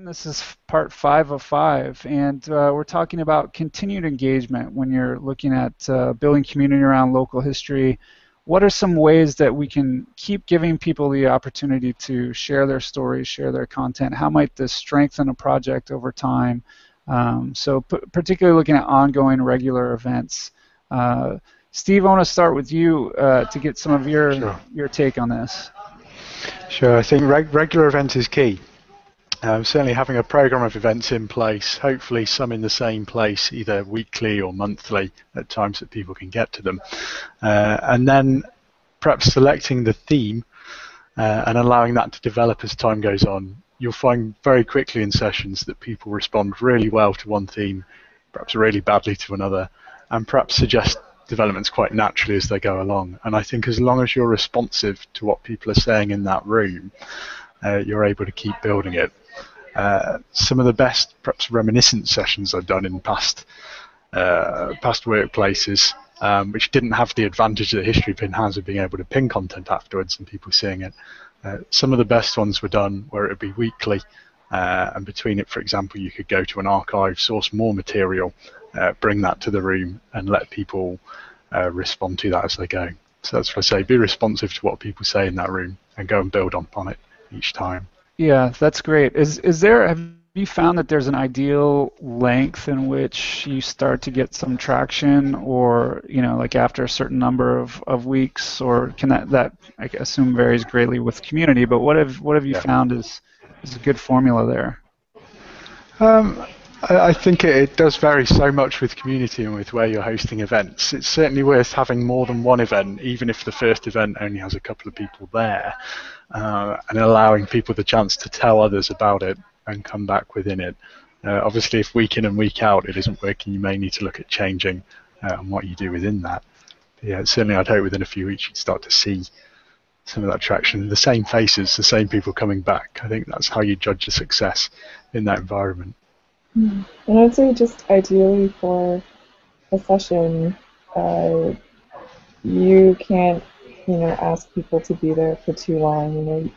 This is part 5 of 5, and we're talking about continued engagement when you're looking at building community around local history. What are some ways that we can keep giving people the opportunity to share their stories, share their content? How might this strengthen a project over time? Particularly looking at ongoing regular events. Steve, I want to start with you to get some of Sure. your take on this. Sure, I think regular events is key. Certainly having a program of events in place, hopefully some in the same place, either weekly or monthly at times that people can get to them. And then perhaps selecting the theme and allowing that to develop as time goes on. You'll find very quickly in sessions that people respond really well to one theme, perhaps really badly to another, and perhaps suggest developments quite naturally as they go along. And I think as long as you're responsive to what people are saying in that room, you're able to keep building it. Some of the best, perhaps reminiscent sessions I've done in past workplaces, which didn't have the advantage that Historypin has of being able to pin content afterwards and people seeing it. Some of the best ones were done where it would be weekly, and between it, for example, you could go to an archive, source more material, bring that to the room, and let people respond to that as they go. So that's what I say: be responsive to what people say in that room and go and build upon it each time. Yeah, that's great. Have you found that there's an ideal length in which you start to get some traction, or like after a certain number of weeks, or can that I assume varies greatly with community, but what have you found is a good formula there? I think it does vary so much with community and with where you're hosting events. It's certainly worth having more than one event, even if the first event only has a couple of people there, and allowing people the chance to tell others about it and come back within it. Obviously, if week in and week out it isn't working, you may need to look at changing and what you do within that. But yeah, certainly I'd hope within a few weeks you'd start to see some of that traction, the same faces, the same people coming back. I think that's how you judge the success in that environment. And I'd say just ideally for a session, you can't, ask people to be there for too long.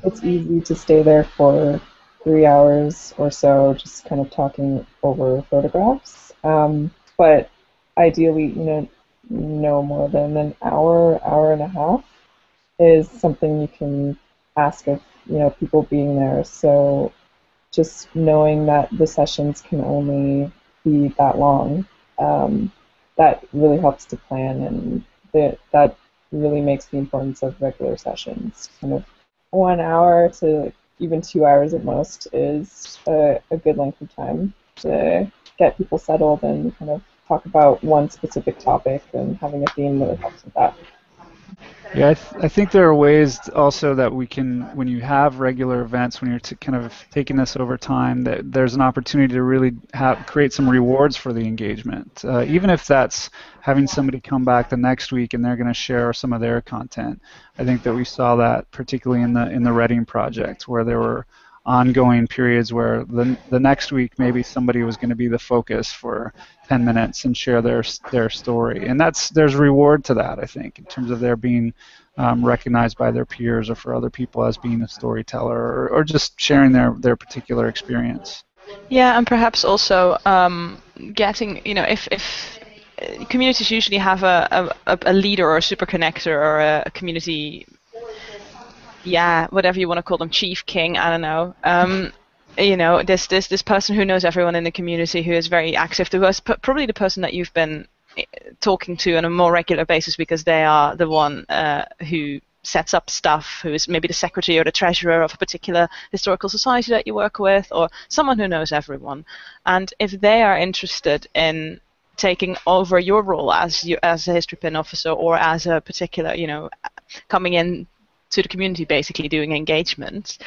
It's easy to stay there for 3 hours or so, just kind of talking over photographs. But ideally, no more than an hour, hour and a half is something you can ask of, people being there. So just knowing that the sessions can only be that long, that really helps to plan, and that really makes the importance of regular sessions. Kind of 1 hour to even 2 hours at most is a good length of time to get people settled and kind of talk about one specific topic, and having a theme really helps with that. Yeah, I think there are ways also that we can, when you have regular events, when you're kind of taking this over time, that there's an opportunity to really create some rewards for the engagement. Even if that's having somebody come back the next week and they're going to share some of their content. I think that we saw that particularly in the Reading project, where there were ongoing periods where the next week maybe somebody was going to be the focus for 10 minutes and share their story, and there's reward to that, I think, in terms of their being recognized by their peers or for other people as being a storyteller, or just sharing their particular experience. Yeah, and perhaps also getting, if communities usually have a leader or a super connector or a community, whatever you want to call them, chief, king, I don't know. This person who knows everyone in the community, who is very active, who is probably the person that you've been talking to on a more regular basis, because they are the one who sets up stuff, who is maybe the secretary or the treasurer of a particular historical society that you work with, or someone who knows everyone. And if they are interested in taking over your role as a Historypin officer, or as a particular, coming in to the community, basically doing engagement,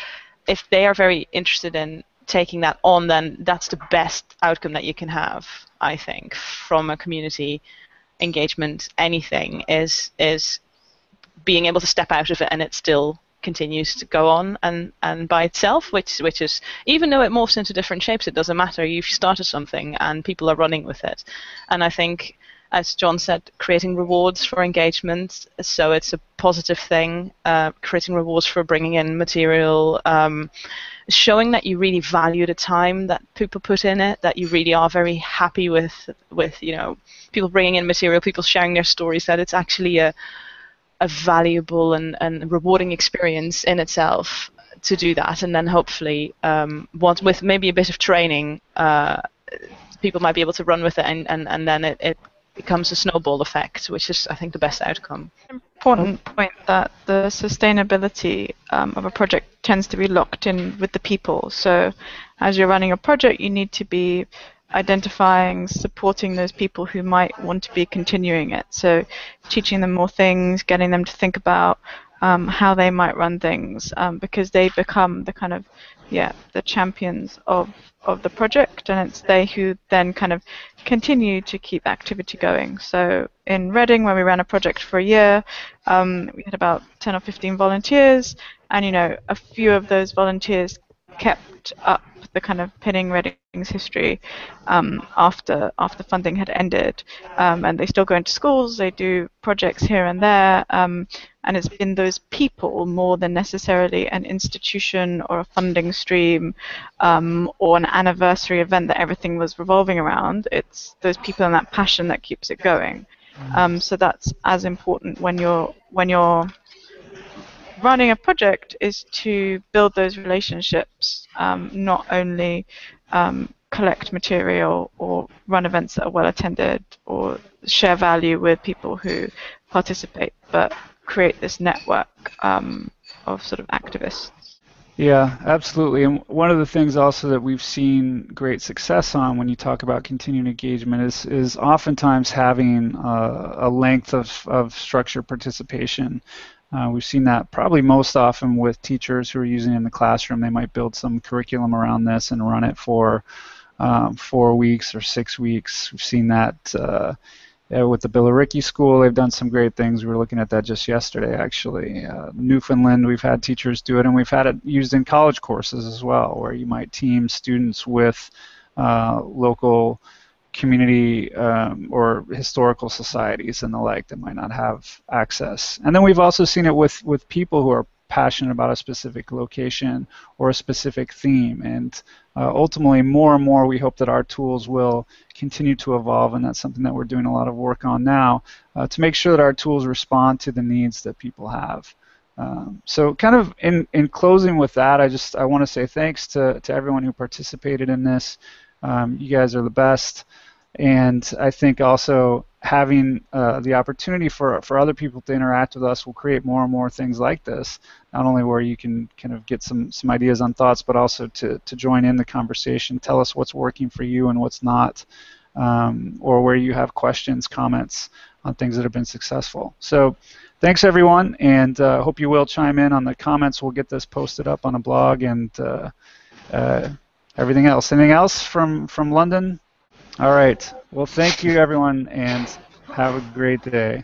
if they are very interested in taking that on, then that's the best outcome that you can have, I think, from a community engagement. Anything is being able to step out of it and it still continues to go on and by itself, which is, even though it morphs into different shapes, it doesn't matter. You've started something and people are running with it. And I think as John said, creating rewards for engagement, so it's a positive thing. Creating rewards for bringing in material, showing that you really value the time that people put in it, that you really are very happy with people bringing in material, people sharing their stories, that it's actually a valuable and rewarding experience in itself to do that. And then hopefully, with maybe a bit of training, people might be able to run with it, and then it becomes a snowball effect, which is, I think, the best outcome. Important point that the sustainability of a project tends to be locked in with the people. So as you're running a project, you need to be identifying, supporting those people who might want to be continuing it. So teaching them more things, getting them to think about how they might run things, because they become the kind of, the champions of the project, and it's they who then kind of continue to keep activity going. So in Reading, when we ran a project for a year, we had about 10 or 15 volunteers, and a few of those volunteers kept up the kind of pinning Reading's history after funding had ended, and they still go into schools, they do projects here and there, and it's been those people more than necessarily an institution or a funding stream or an anniversary event that everything was revolving around. It's those people and that passion that keeps it going. So that's as important when you're running a project, is to build those relationships, not only collect material or run events that are well attended or share value with people who participate, but create this network of sort of activists. Yeah, absolutely. And one of the things also that we've seen great success on when you talk about continuing engagement is oftentimes having a length of structured participation. We've seen that probably most often with teachers who are using it in the classroom. They might build some curriculum around this and run it for 4 weeks or 6 weeks. We've seen that with the Billericay School. They've done some great things. We were looking at that just yesterday, actually. Newfoundland, we've had teachers do it, and we've had it used in college courses as well, where you might team students with local community or historical societies and the like that might not have access. And then we've also seen it with people who are passionate about a specific location or a specific theme. And ultimately, more and more, we hope that our tools will continue to evolve, and that's something that we're doing a lot of work on now, to make sure that our tools respond to the needs that people have. So kind of in closing with that, I want to say thanks to everyone who participated in this. You guys are the best. And I think also having the opportunity for other people to interact with us will create more and more things like this, not only where you can kind of get some ideas on thoughts, but also to join in the conversation, tell us what's working for you and what's not, or where you have questions, comments on things that have been successful. So thanks, everyone, and hope you will chime in on the comments. We'll get this posted up on a blog and everything else. Anything else from London? All right. Well, thank you, everyone, and have a great day.